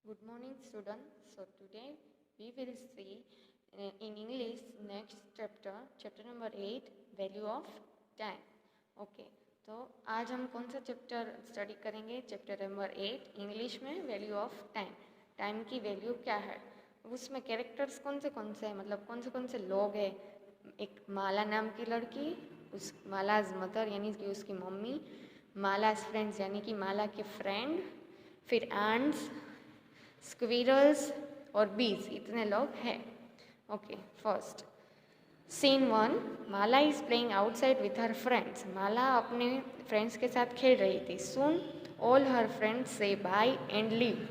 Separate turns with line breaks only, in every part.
Good morning, students. So today we will see in English next chapter number 8, value of time. Okay, तो आज हम कौन सा chapter study करेंगे? Chapter number 8 English में value of time. Time की value क्या है, उसमें कैरेक्टर्स कौन से हैं, मतलब कौन से लोग हैं. एक माला नाम की लड़की, उस मालाज मदर यानी कि उसकी मम्मी, मालाज फ्रेंड्स यानी कि माला के फ्रेंड, फिर आंट्स, स्क्विरल्स और बीज, इतने लोग हैं. Okay, first scene 1. Mala is playing outside with her friends. Mala अपने फ्रेंड्स के साथ खेल रही थी. Soon all her friends say bye and leave.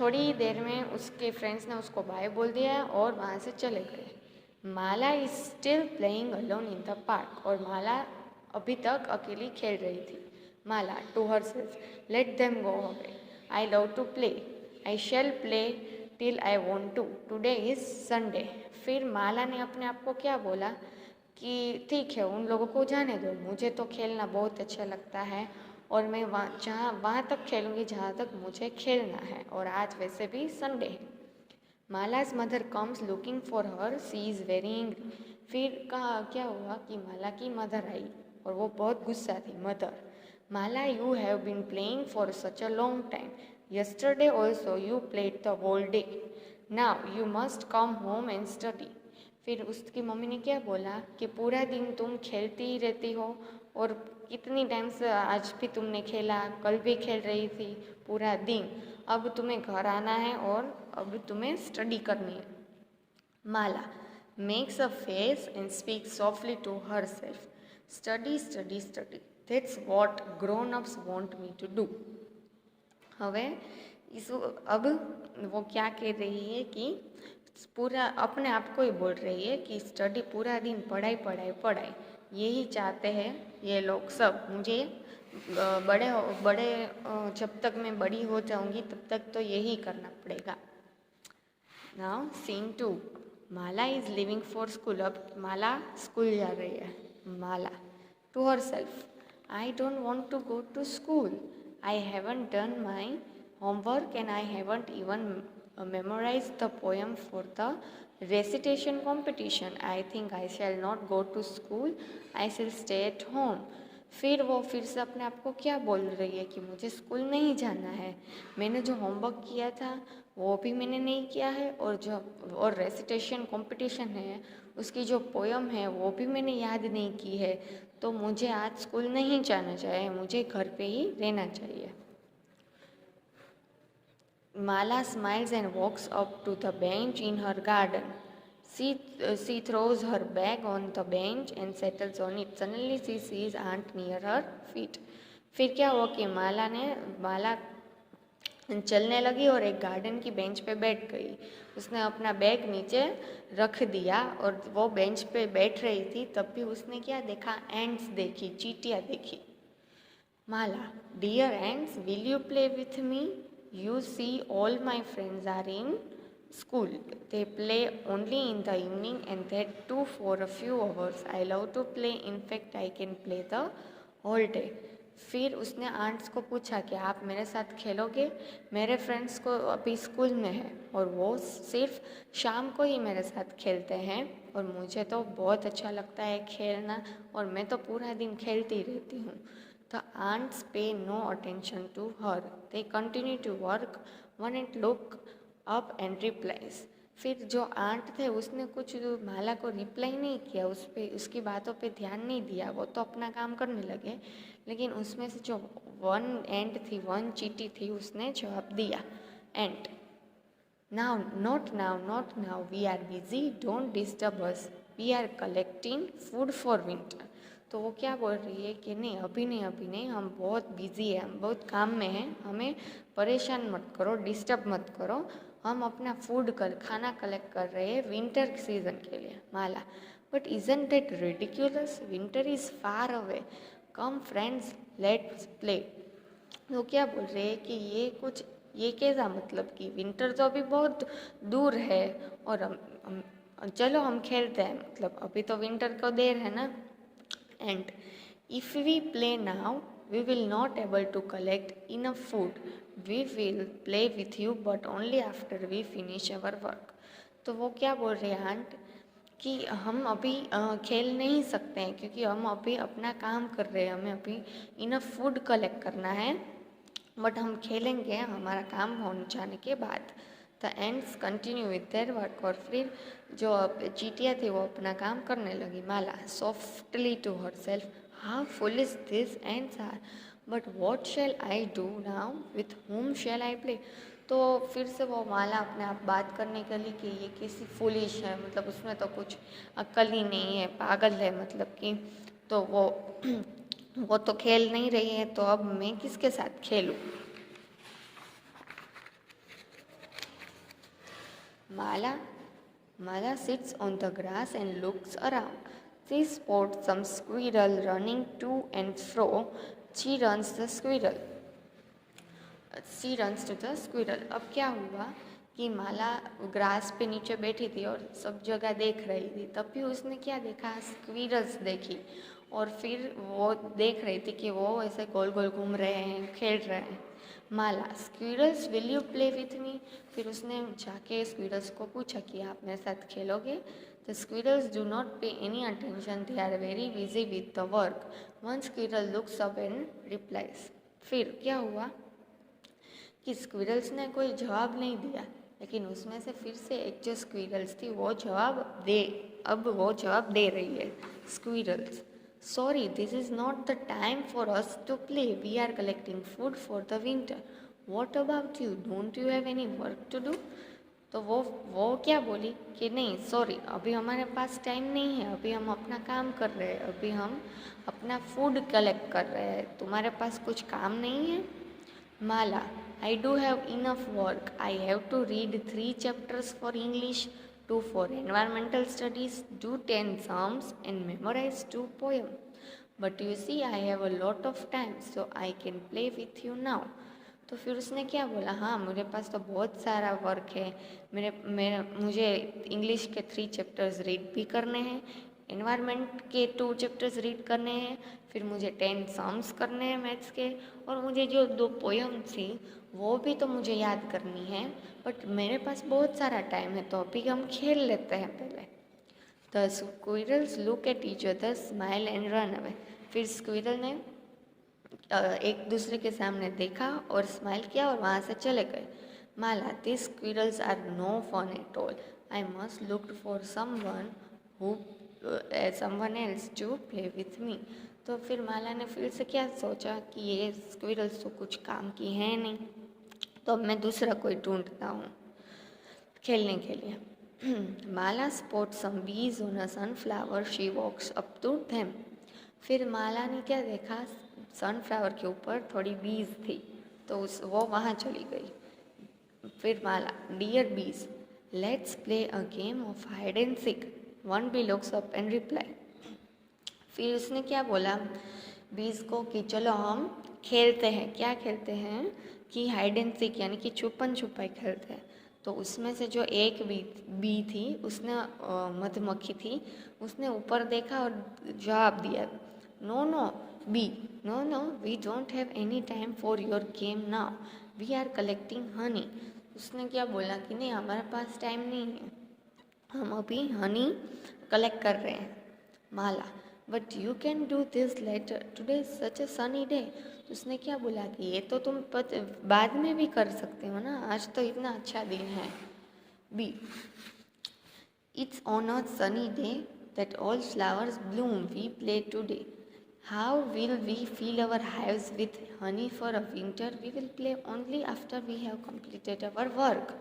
थोड़ी देर में उसके फ्रेंड्स ने उसको बाय बोल दिया और वहाँ से चले गए. Mala is still playing alone in the park. और माला अभी तक अकेली खेल रही थी. Mala to herself, let them go away. I love to play. I shall play till I want to. Today is Sunday. फिर माला ने अपने आप को क्या बोला कि ठीक है, उन लोगों को जाने दो, मुझे तो खेलना बहुत अच्छा लगता है और मैं वहाँ तक खेलूँगी जहाँ तक मुझे खेलना है, और आज वैसे भी संडे है. Mala's mother comes looking for her. She is very angry. फिर कहा क्या हुआ कि माला की मदर आई और वो बहुत गुस्सा थी. Mother, Mala you have been playing for such a long time. Yesterday also you played the whole day. Now you must come home and study. फिर उसकी मम्मी ने क्या बोला कि पूरा दिन तुम खेलती ही रहती हो, और कितनी टाइम से आज भी तुमने खेला, कल भी खेल रही थी पूरा दिन. अब तुम्हें घर आना है और अब तुम्हें स्टडी करनी है. Mala makes a face and speak softly to herself. Study study study, that's what grown ups want me to do. હવે अब वो क्या कह रही है कि पूरा अपने आप को ही बोल रही है कि स्टडी, पूरा दिन पढ़ाई पढ़ाई पढ़ाई, यही चाहते हैं ये लोग सब. मुझे बड़े जब तक मैं बड़ी हो जाऊंगी तब तक तो यही करना पड़ेगा. Now scene 2. Mala is leaving for school. अब माला स्कूल जा रही है. Mala to herself, I don't want to go to school. I haven't done my homework and I haven't even memorized the poem for the recitation competition. I think I shall not go to school. I shall stay at home. फिर वो फिर से अपने आप को क्या बोल रही है कि मुझे स्कूल नहीं जाना है, मैंने जो होमवर्क किया था वो भी मैंने नहीं किया है, और रेसिटेशन कंपटीशन है उसकी जो पोयम है वो भी मैंने याद नहीं की है, तो मुझे आज स्कूल नहीं जाना चाहिए, मुझे घर पे ही रहना चाहिए. Mala smiles and walks up to the bench in her garden. She throws her bag on the bench and settles on it. Suddenly she sees aunt near her feet. फिर क्या हुआ कि माला चलने लगी और एक गार्डन की बेंच पे बैठ गई. उसने अपना बैग नीचे रख दिया और वो बेंच पे बैठ रही थी. तब भी उसने क्या देखा? एंड्स देखी, चींटियाँ देखी. Mala, dear ants, will you play with me? You see all my friends are in school. They play only in the evening and that too for a few hours. I love to play. In fact, I can play the whole day. फिर उसने ants को पूछा कि आप मेरे साथ खेलोगे? मेरे फ्रेंड्स को अभी स्कूल में है और वो सिर्फ शाम को ही मेरे साथ खेलते हैं, और मुझे तो बहुत अच्छा लगता है खेलना, और मैं तो पूरा दिन खेलती रहती हूँ. The aunts pay no attention to her. They continue to work. One and look up and replies. फिर जो आंट थे उसने कुछ माला को रिप्लाई नहीं किया, उस पर उसकी बातों पे ध्यान नहीं दिया, वो तो अपना काम करने लगे. लेकिन उसमें से जो वन एंट थी, वन चीटी थी, उसने जवाब दिया. Ant, now not now, we are busy, don't disturb us, we are collecting food for winter. तो वो क्या बोल रही है कि नहीं, अभी नहीं, हम बहुत बिजी हैं, हम बहुत काम में हैं, हमें परेशान मत करो, डिस्टर्ब मत करो, हम अपना खाना कलेक्ट कर रहे हैं विंटर सीजन के लिए. Mala, but isn't that ridiculous? Winter is far away. Come friends, let's play. वो क्या बोल रहे हैं कि ये कैसा मतलब कि विंटर तो अभी बहुत दूर है और चलो हम खेलते हैं, मतलब अभी तो विंटर को देर है ना. And if we play now we will not able to collect enough food. We will play with you but only after we finish our work. तो वो क्या बोल रहे हैं आंट कि हम अभी खेल नहीं सकते हैं क्योंकि हम अभी अपना काम कर रहे हैं, हमें अभी इनफ फूड कलेक्ट करना है, बट हम खेलेंगे हमारा काम हो जाने के बाद। The ends continue with their work. और फिर जो चींटियाँ थी वो अपना काम करने लगी। Mala softly to herself, how foolish this ants are, but what shall I do now, with whom shall I play. तो फिर से वो माला अपने आप बात करने के लिए कि ये कैसी फुलिश है, मतलब उसमें तो कुछ अक्ल ही नहीं है, पागल है, मतलब कि तो वो तो खेल नहीं रही है, तो अब मैं किसके साथ खेलूं। Mala sits on the grass and looks around. She spots some squirrel running to and fro. She runs to the squirrel. अब क्या हुआ कि माला ग्रास पे नीचे बैठी थी और सब जगह देख रही थी, तभी उसने क्या देखा, स्क्विरल्स देखी। और फिर वो देख रही थी कि वो ऐसे गोल गोल घूम रहे हैं, खेल रहे हैं। Mala squirrels will you play with me. फिर उसने जाके स्क्विरल्स को पूछा कि आप मेरे साथ खेलोगे। The squirrels do not pay any attention, they are very busy with the work. One squirrel looks up and replies. फिर क्या हुआ कि स्क्विरल्स ने कोई जवाब नहीं दिया, लेकिन उसमें से फिर से एक जो स्क्विरल्स थी वो जवाब दे रही है। Squirrels, sorry this is not the time for us to play, we are collecting food for the winter. What about you, don't you have any work to do. तो वो क्या बोली कि नहीं सॉरी, अभी हमारे पास टाइम नहीं है, अभी हम अपना काम कर रहे हैं, अभी हम अपना फूड कलेक्ट कर रहे हैं, तुम्हारे पास कुछ काम नहीं है। Mala, I do have enough work. I have to read 3 chapters for English, 2 for environmental studies, do 10 psalms and memorize 2 poems. But you see, I have a lot of time, so I can play with you now. तो फिर उसने क्या बोला, हाँ मेरे पास तो बहुत सारा वर्क है, मुझे इंग्लिश के 3 चैप्टर्स रीड भी करने हैं, एनवायरनमेंट के 2 चैप्टर्स रीड करने हैं, फिर मुझे 10 सम्स करने हैं मैथ्स के, और मुझे जो 2 पोयम थी वो भी तो मुझे याद करनी है, बट मेरे पास बहुत सारा टाइम है, तो अभी हम खेल लेते हैं पहले। The squirrels look at each other, smile and run away. फिर स्क्विरल ने एक दूसरे के सामने देखा और स्माइल किया और वहाँ से चले गए। Mala, this squirrels are no fun at all, I must look for someone else to play with me. तो फिर माला ने फिर से क्या सोचा कि ये स्क्विरल्स तो कुछ काम की हैं नहीं, तो अब मैं दूसरा कोई ढूंढता हूँ खेलने के लिए। माला spot some bees on a sunflower, she walks up to them. फिर माला ने क्या देखा, सनफ्लावर के ऊपर थोड़ी बीज थी, तो वो वहाँ चली गई। फिर Mala, dear bees, let's play a game of hide and seek. One bee looks up and reply. फिर उसने क्या बोला बीज को कि चलो हम खेलते हैं। क्या खेलते हैं कि हाइड एंड सीक, यानी कि छुपन छुपाई खेलते हैं। तो उसमें से जो एक बी थी, उसने मधुमक्खी थी, उसने ऊपर देखा और जवाब दिया, no no bee, no no we don't have any time for your game now, we are collecting honey. उसने क्या बोला कि नहीं हमारे पास टाइम नहीं है, हम अभी हनी कलेक्ट कर रहे हैं। Mala, but you can do this later, today such a sunny day. उसने क्या बोला कि ये तो तुम बाद में भी कर सकते हो ना, आज तो इतना अच्छा दिन है। Bee, it's on a sunny day that all flowers bloom, we play today, how will we fill our hives with honey for a winter, we will play only after we have completed our work.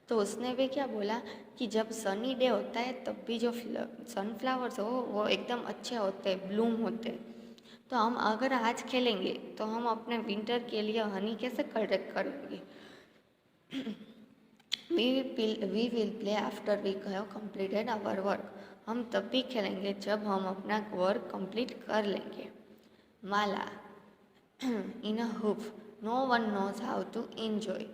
तो उसने भी क्या बोला कि जब sunny day होता है तब भी जो सनफ्लावर्स हो वो एकदम अच्छे होते हैं, ब्लूम होते हैं, तो हम अगर आज खेलेंगे तो हम अपने विंटर के लिए हनी कैसे कलेक्ट करेंगे। We will play after we have completed our work. हम तब भी खेलेंगे जब हम अपना वर्क कंप्लीट कर लेंगे। Mala, in a huff, no one knows how to enjoy,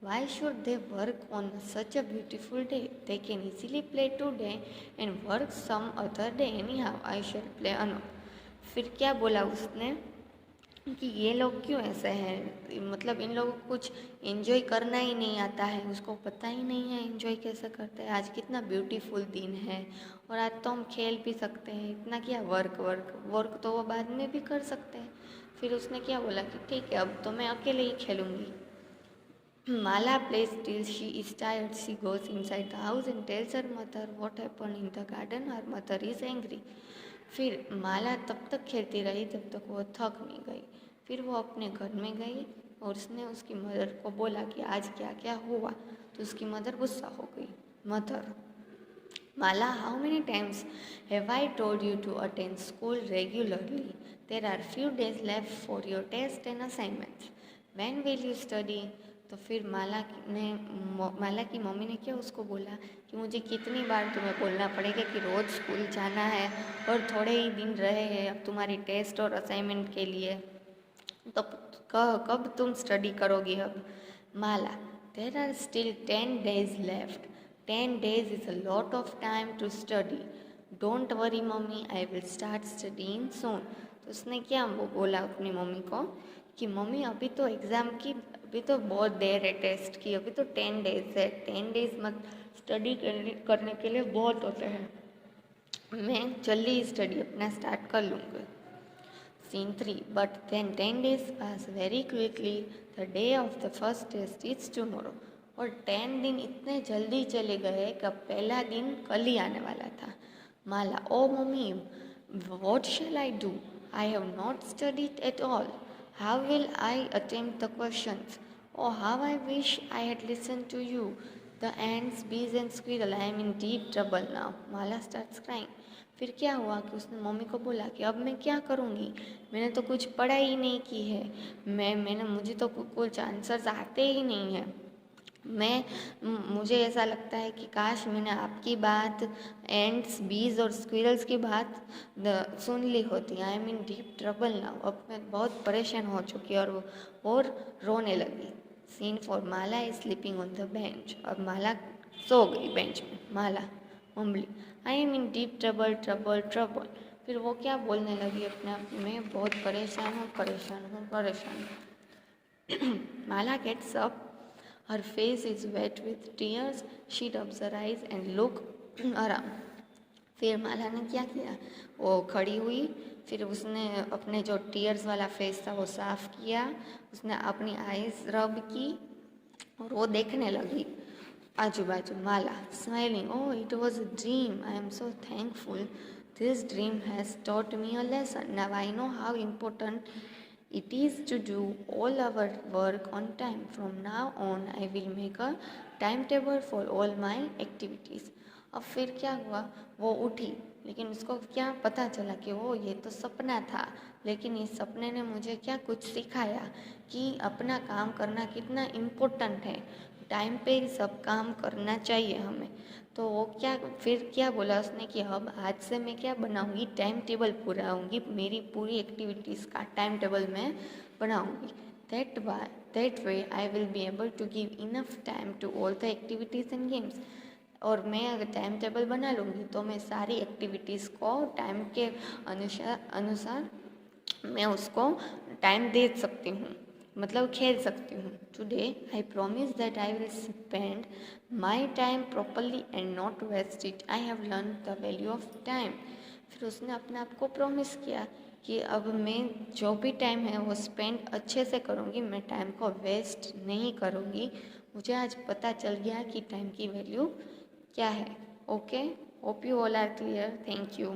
why should they work on such a beautiful day, they can easily play today and work some other day, anyhow I shall play alone। फिर क्या बोला उसने कि ये लोग क्यों ऐसे हैं, मतलब इन लोगों को कुछ एंजॉय करना ही नहीं आता है, उसको पता ही नहीं है एंजॉय कैसे करते हैं। आज कितना ब्यूटीफुल दिन है और आज तो हम खेल भी सकते हैं, इतना क्या वर्क वर्क वर्क तो वो बाद में भी कर सकते हैं। फिर उसने क्या बोला कि ठीक है अब तो मैं अकेले ही खेलूँगी। Mala plays till she is tired. She goes inside the house and tells her mother what happened in the garden. Her mother is angry. फिर माला तब तक खेलती रही जब तक वो थक नहीं गई। फिर वो अपने घर में गई और उसने उसकी मदर को बोला कि आज क्या क्या हुआ। तो उसकी मदर गुस्सा हो गई। Mother, Mala, how many times have I told you to attend school regularly? There are few days left for your test and assignments. When will you study? तो फिर माला की मम्मी ने क्या उसको बोला कि मुझे कितनी बार तुम्हें बोलना पड़ेगा कि रोज़ स्कूल जाना है और थोड़े ही दिन रहे हैं अब तुम्हारी टेस्ट और असाइनमेंट के लिए, तो कब तुम स्टडी करोगी अब। Mala, there are still 10 days left. 10 days is a lot of time to study. Don't worry mummy, I will start studying soon. तो उसने क्या वो बोला अपनी मम्मी को कि मम्मी अभी तो एग्ज़ाम की, अभी तो बहुत देर है टेस्ट की, अभी तो 10 days है, 10 days मत स्टडी करने के लिए बहुत होते हैं, मैं जल्दी स्टडी अपना स्टार्ट कर लूँगी। Scene 3. But then 10 days pass very quickly. The day of the first test is tomorrow. और 10 दिन इतने जल्दी चले गए कि अब पहला दिन कल ही आने वाला था। माला, ओ mummy, what shall I do? I have not studied at all. How will I attempt the questions? Oh, how I wish I had listened to you. The ants, bees and squirrel, I am in deep trouble now. Mala starts crying. फिर क्या हुआ कि उसने mummy को बोला कि अब मैं क्या करूँगी, मैंने तो कुछ पढ़ाई ही नहीं की है, मुझे तो कुछ आंसर्स आते ही नहीं हैं। मुझे ऐसा लगता है कि काश मैंने आपकी बात, एंड्स, बीज और स्क्विरल्स की बात सुन ली होती। I am in deep trouble now, अब मैं बहुत परेशान हो चुकी और रोने लगी। Scene 4. Mala is sleeping on the bench. अब माला सो गई बेंच में। Mala, mummy, I am in deep trouble trouble trouble. फिर वो क्या बोलने लगी अपने आप में, बहुत परेशान हूँ परेशान हूँ परेशान हूँ। Mala gets up, her face is wet with tears, she rubs her eyes and look around. फिर माला ने क्या किया, वो खड़ी हुई, फिर उसने अपने जो टीयर्स वाला फेस था वो साफ़ किया, उसने अपनी आइज़ रब की और वो देखने लगी आजू बाजू. माला, smiling, oh it was a dream, I am so thankful, this dream has taught me a lesson, now I know how important it is to do all our work on time, from now on I will make a timetable for all my activities. अब फिर क्या हुआ, वो उठी, लेकिन उसको क्या पता चला कि वो ये तो सपना था, लेकिन इस सपने ने मुझे क्या कुछ सिखाया कि अपना काम करना कितना इम्पोर्टेंट है, टाइम पे ही सब काम करना चाहिए हमें. तो वो फिर क्या बोला उसने कि अब आज से मैं क्या बनाऊंगी, टाइम टेबल बनाऊंगी, मेरी पूरी एक्टिविटीज़ का टाइम टेबल मैं बनाऊंगी. That way I will be able to give enough time to all the activities and games. और मैं अगर टाइम टेबल बना लूँगी तो मैं सारी एक्टिविटीज़ को टाइम के अनुसार मैं उसको टाइम दे सकती हूँ, मतलब खेल सकती हूँ. Today I promise that I will spend my time properly and not waste it. I have learn the value of time. फिर उसने अपने आप को प्रॉमिस किया कि अब मैं जो भी टाइम है वो स्पेंड अच्छे से करूँगी, मैं टाइम को वेस्ट नहीं करूँगी. मुझे आज पता चल गया कि टाइम की वैल्यू क्या है. Okay, hope you all are clear. Thank you.